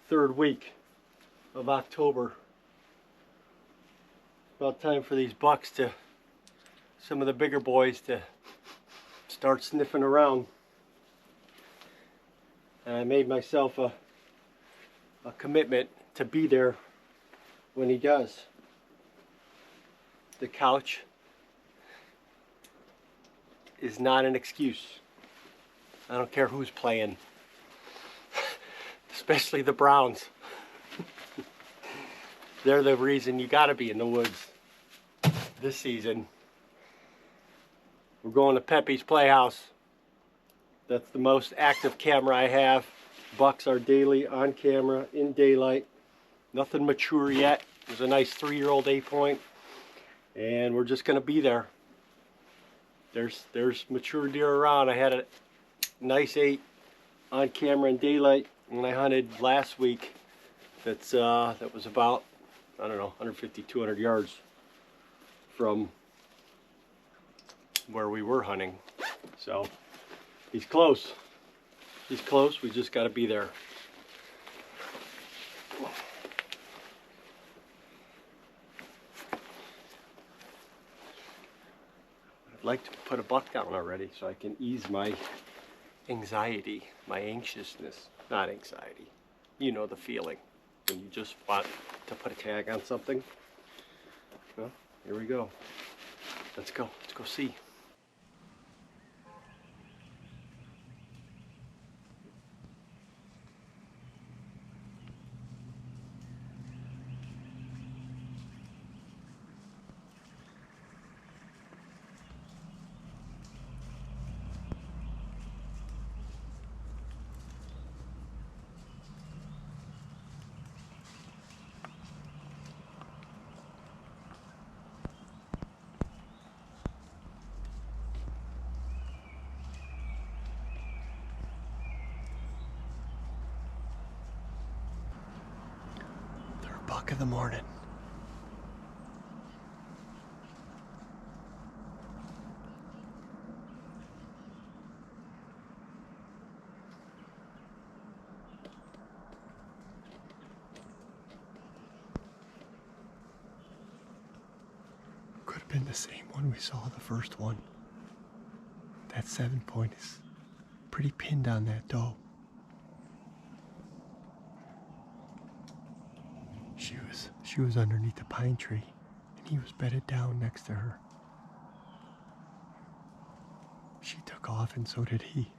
third week of October. About time for these bucks to, some of the bigger boys, to start sniffing around. And I made myself a commitment to be there when he does. The couch is not an excuse. I don't care who's playing, especially the Browns. They're the reason you gotta be in the woods this season. We're going to Pepe's Playhouse. That's the most active camera I have. Bucks are daily on camera in daylight. Nothing mature yet. There's a nice 3-year-old 8-point, and we're just gonna be there. There's mature deer around. I had a nice 8 on camera in daylight when I hunted last week. That was about, I don't know, 150, 200 yards from where we were hunting. So he's close. He's close. We just got to be there. I'd like to put a buck down already so I can ease my anxiety, my anxiousness. Not anxiety. You know the feeling when you just want to put a tag on something. Well, here we go. Let's go. Let's go see. Buck of the morning. Could have been the same one we saw the first one. That 7-point is pretty pinned on that doe. She was underneath the pine tree, and he was bedded down next to her. She took off, and so did he.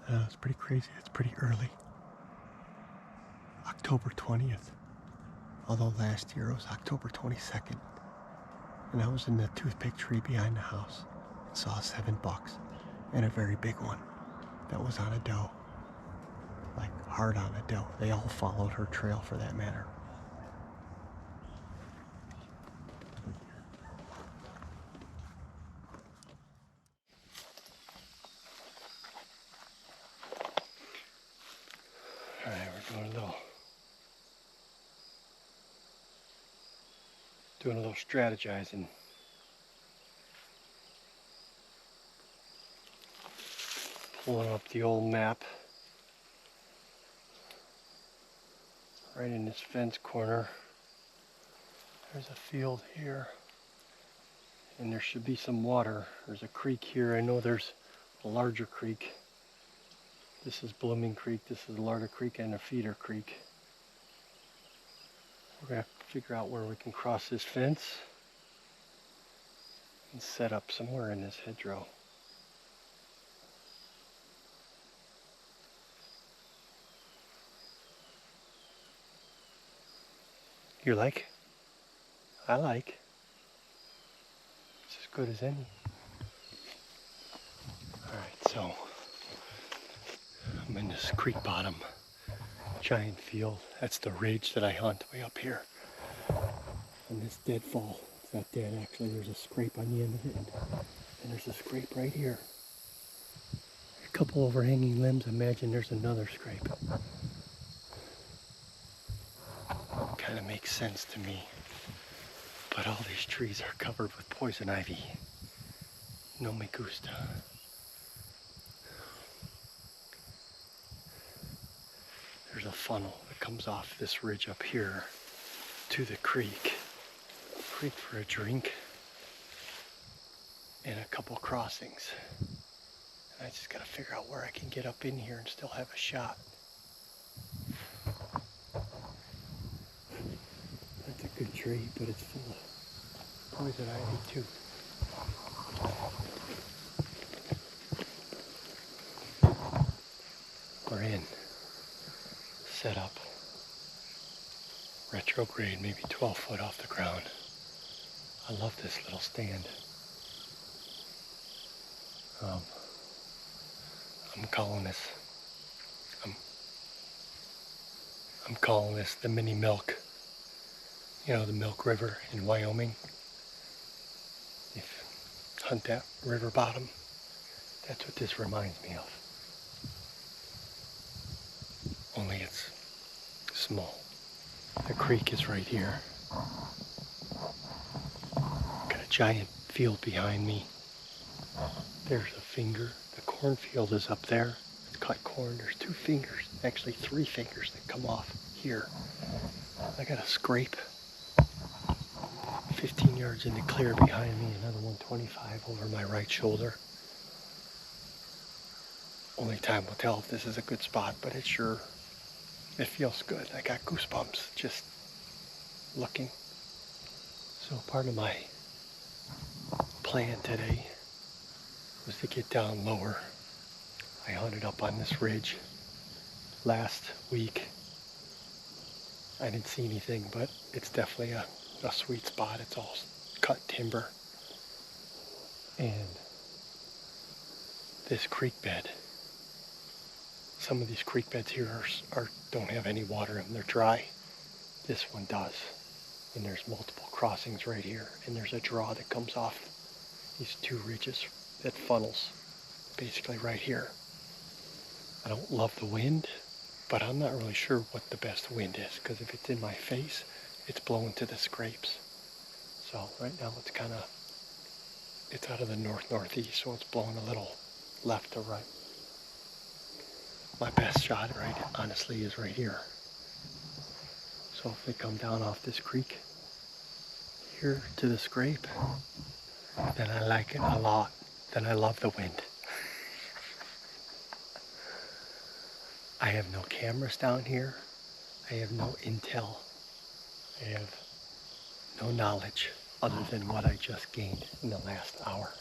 It's pretty crazy. It's pretty early. October 20th. Although last year it was October 22nd. And I was in the toothpick tree behind the house and saw 7 bucks. And a very big one that was on a doe, like hard on a doe. They all followed her trail for that matter. All right, we're doing a little strategizing. Pulling up the old map. Right in this fence corner. There's a field here. And there should be some water. There's a creek here. I know there's a larger creek. This is Blooming Creek. This is Larder Creek and a feeder creek. We're going to have to figure out where we can cross this fence and set up somewhere in this hedgerow. You like? I like. It's as good as any. Alright, so I'm in this creek bottom giant field. That's the ridge that I hunt way up here. And this deadfall, it's not dead actually, there's a scrape on the end of it. And there's a scrape right here. A couple overhanging limbs, imagine there's another scrape. Kind of makes sense to me. But all these trees are covered with poison ivy. No me gusta. There's a funnel that comes off this ridge up here to the creek. Creek for a drink and a couple crossings. And I just gotta figure out where I can get up in here and still have a shot. That's a good tree, but it's full of poison ivy too. We're in. Set up. Retrograde, maybe 12 foot off the ground. I love this little stand. I'm calling this the mini milk. You know, the Milk River in Wyoming. If you hunt that river bottom, that's what this reminds me of. Only it's small. The creek is right here. Got a giant field behind me. There's a finger. The cornfield is up there. It's cut corn. There's 2 fingers, actually 3 fingers that come off here. I got a scrape 15 yards in the clear behind me, another 125 over my right shoulder. Only time will tell if this is a good spot, but it feels good. I got goosebumps just looking. So part of my plan today was to get down lower. I hunted up on this ridge last week. I didn't see anything, but it's definitely a sweet spot. It's all cut timber. And this creek bed, some of these creek beds here don't have any water in them. They're dry. This one does. And there's multiple crossings right here. And there's a draw that comes off these 2 ridges that funnels basically right here. I don't love the wind, but I'm not really sure what the best wind is, because if it's in my face, it's blowing to the scrapes. So right now it's out of the north-northeast, so it's blowing a little left to right. My best shot, right, honestly, is right here. So if they come down off this creek here to the scrape, then I like it a lot. Then I love the wind. I have no cameras down here. I have no intel. I have no knowledge other than what I just gained in the last hour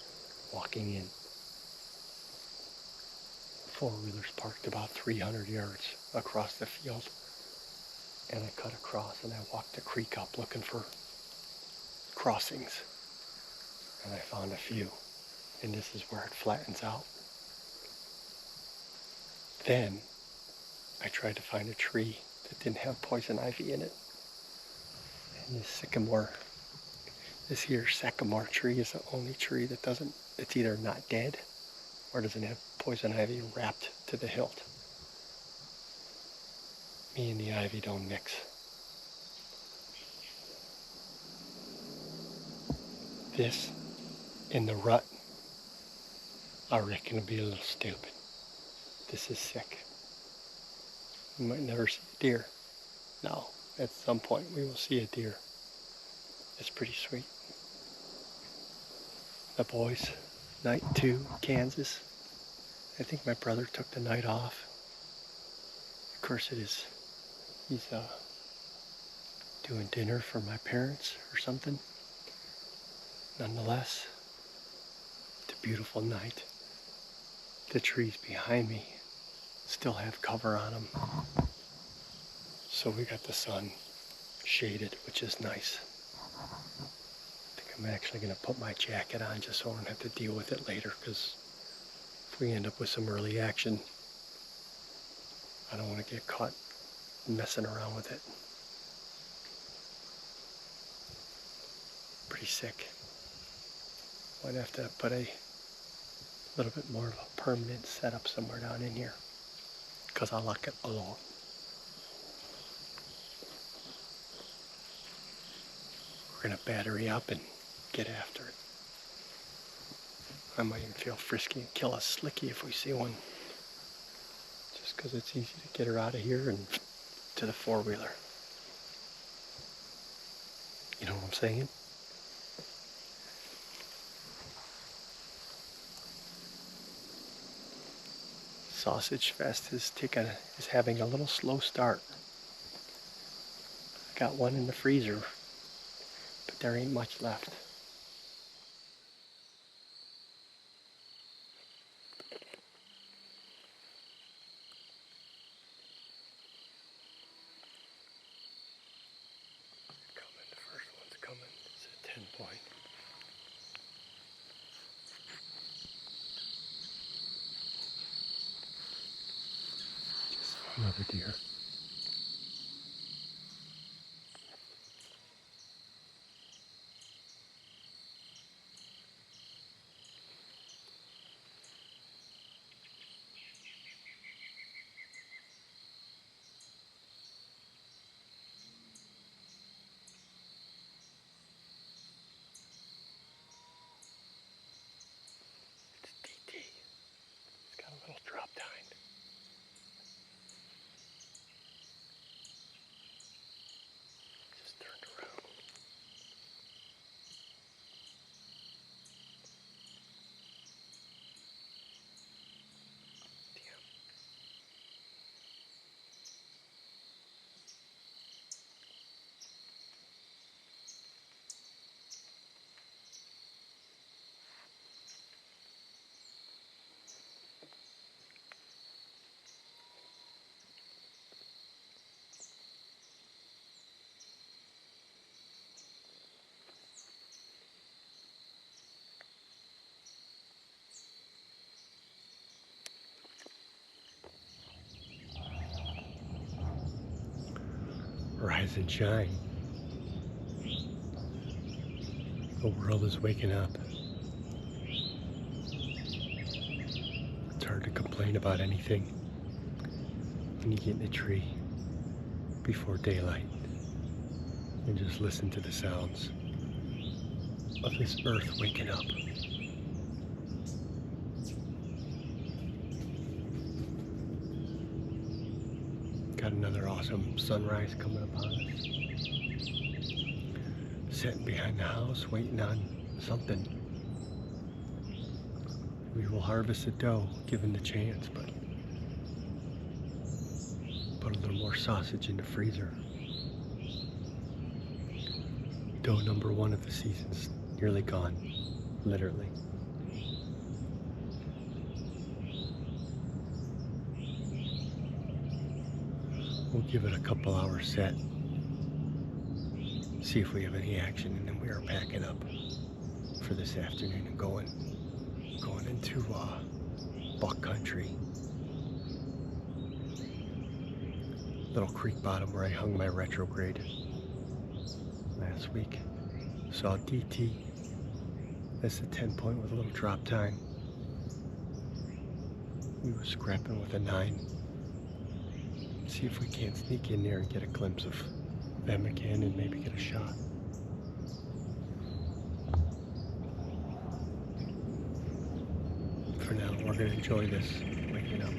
walking in. 4-wheelers parked about 300 yards across the field. And I cut across and I walked the creek up looking for crossings. And I found a few. And this is where it flattens out. Then I tried to find a tree that didn't have poison ivy in it. And this here sycamore tree is the only tree that it's either not dead or doesn't have poison ivy wrapped to the hilt. Me and the ivy don't mix. This in the rut, I reckon it'll be a little stupid. This is sick. We might never see a deer. No, at some point we will see a deer. It's pretty sweet. The boys, night 2, Kansas. I think my brother took the night off. Of course he's doing dinner for my parents or something. Nonetheless, it's a beautiful night. The trees behind me still have cover on them. So we got the sun shaded, which is nice. I think I'm actually going to put my jacket on just so I don't have to deal with it later, because if we end up with some early action, I don't want to get caught messing around with it. Pretty sick. Might have to put a little bit more of a permanent setup somewhere down in here, because I like it a lot. We're going to battery up and get after it. I might even feel frisky and kill a slicky if we see one. Just because it's easy to get her out of here and to the four-wheeler. You know what I'm saying? Sausage Fest is having a little slow start. I got one in the freezer, but there ain't much left. The first one's coming. It's a 10 point. Just another deer. It's got a little drop tine. Just turned around. Damn. Rise and shine. The world is waking up. It's hard to complain about anything when you get in a tree before daylight and just listen to the sounds of this earth waking up. Got another awesome sunrise coming upon us. Sitting behind the house waiting on something. We will harvest the doe given the chance, but put a little more sausage in the freezer. Doe number 1 of the season's nearly gone, literally. We'll give it a couple hours set, see if we have any action, and then we are packing up for this afternoon and going into buck country. Little creek bottom where I hung my retrograde last week. Saw DT. That's a 10 point with a little drop tine. We were scrapping with a 9. See if we can't sneak in there and get a glimpse of them again and maybe get a shot. For now, we're going to enjoy this waking up.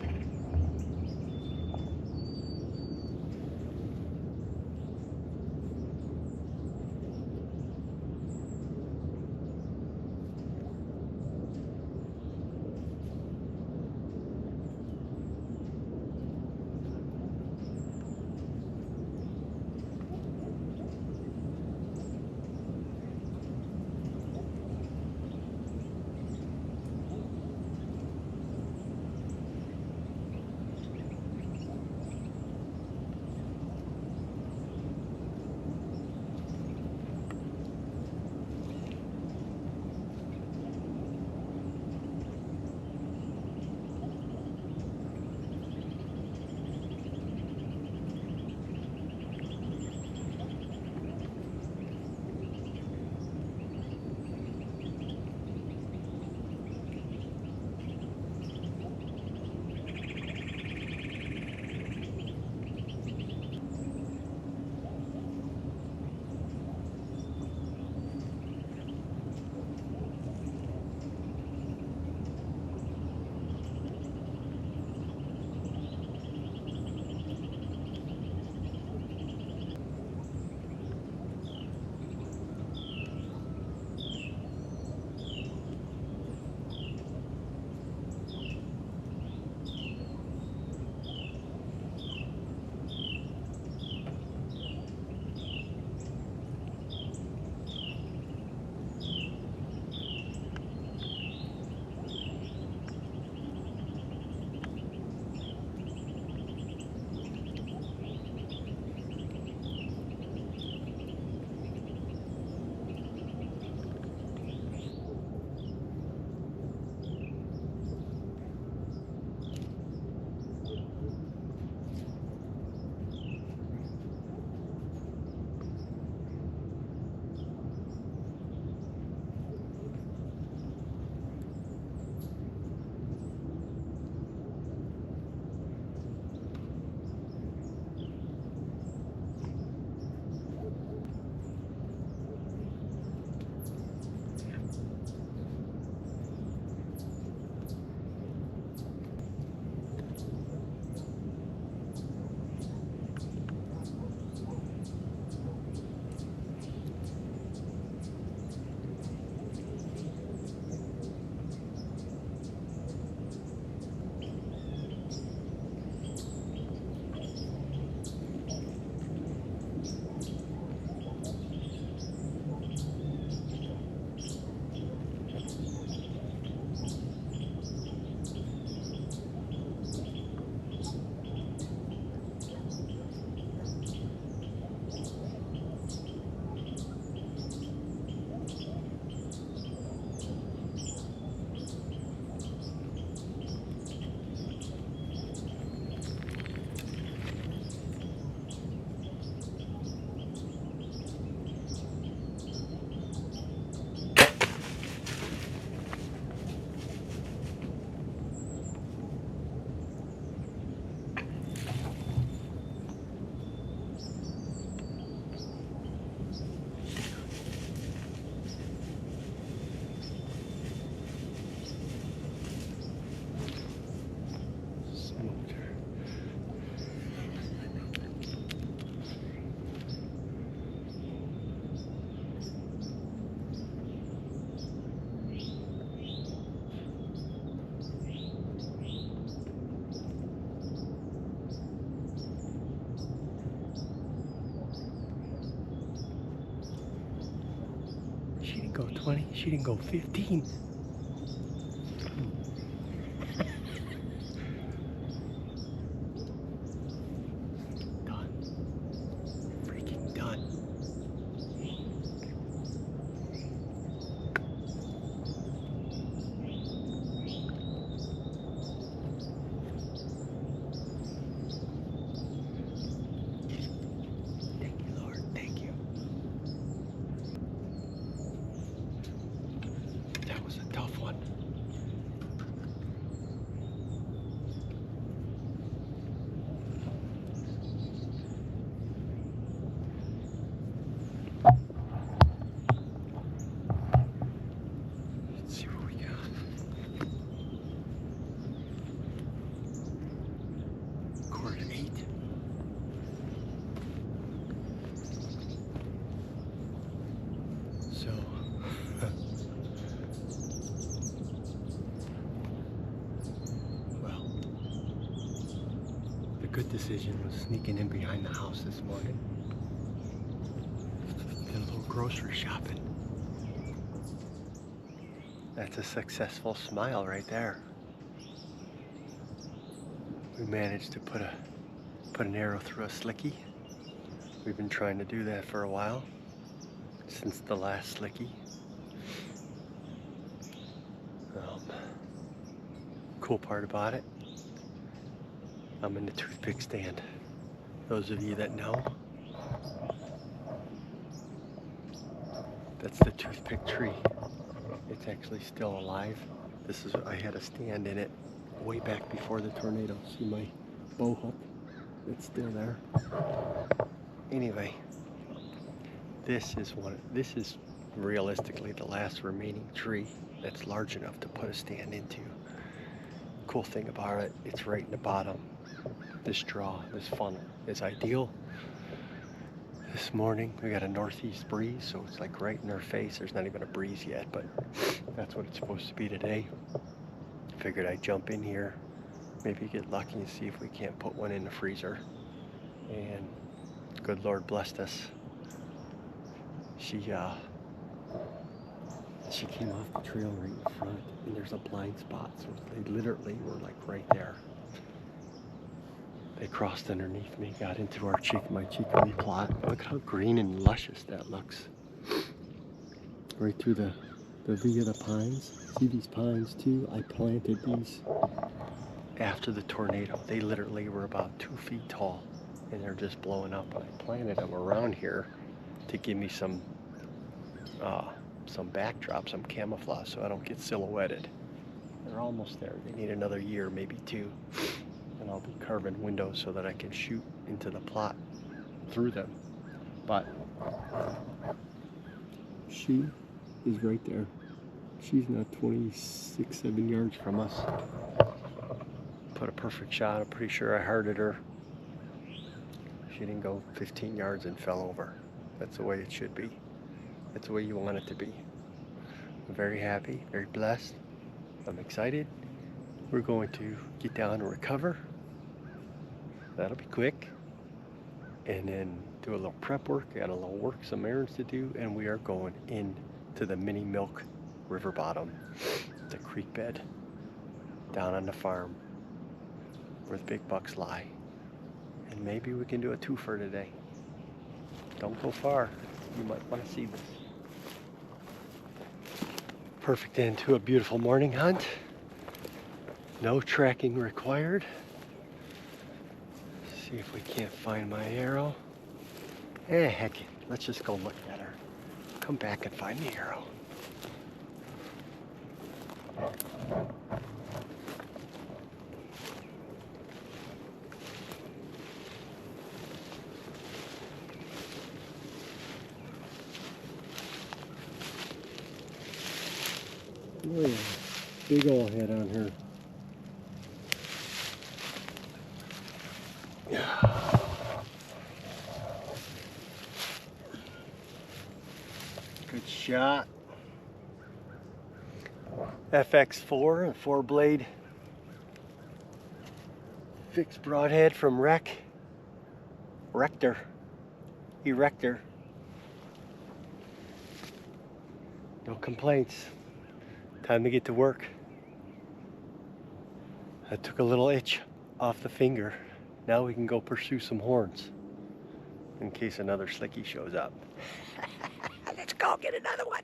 go 20. She didn't go 15. Done. Freaking done. Thank you, Lord. Thank you. That was a tough one. Let's see what we got. Cord 8. So, well, the good decision was sneaking in behind the house this morning. Did a little grocery shopping. That's a successful smile right there. We managed to put an arrow through a slicky. We've been trying to do that for a while, since the last slicky. Cool part about it, I'm in the toothpick stand. Those of you that know, that's the toothpick tree. It's actually still alive. I had a stand in it way back before the tornado. See my bow hook? It's still there. Anyway, this is realistically the last remaining tree that's large enough to put a stand into. Cool thing about it, it's right in the bottom. This draw, this funnel is ideal. This morning we got a northeast breeze, so it's like right in our face. There's not even a breeze yet, but that's what it's supposed to be today. Figured I'd jump in here, maybe get lucky and see if we can't put one in the freezer. And good Lord blessed us. She came off the trail right in front, and there's a blind spot, so they literally were like right there. They crossed underneath me, got into my chicory plot. Look how green and luscious that looks. Right through the V of the pines. See these pines too? I planted these after the tornado. They literally were about 2 feet tall, and they're just blowing up. And I planted them around here to give me some backdrop, some camouflage, so I don't get silhouetted. They're almost there. They need another year, maybe 2. And I'll be carving windows so that I can shoot into the plot through them. But she is right there. She's not 26, 7 yards from us. Put a perfect shot. I'm pretty sure I hearted her. She didn't go 15 yards and fell over. That's the way it should be. That's the way you want it to be. I'm very happy, very blessed. I'm excited. We're going to get down and recover. That'll be quick. And then do a little prep work. Got a little work, some errands to do, and we are going into the mini milk river bottom, the creek bed, down on the farm where the big bucks lie. And maybe we can do a twofer today. Don't go far. You might want to see this. Perfect end to a beautiful morning hunt. No tracking required. See if we can't find my arrow. Heck, let's just go look at her. Come back and find the arrow. Oh yeah, big old head on her. Good shot. FX4, a 4-blade fixed broadhead from REK. Erector. No complaints. Time to get to work. I took a little itch off the finger. Now we can go pursue some horns in case another slickie shows up. Let's go get another one.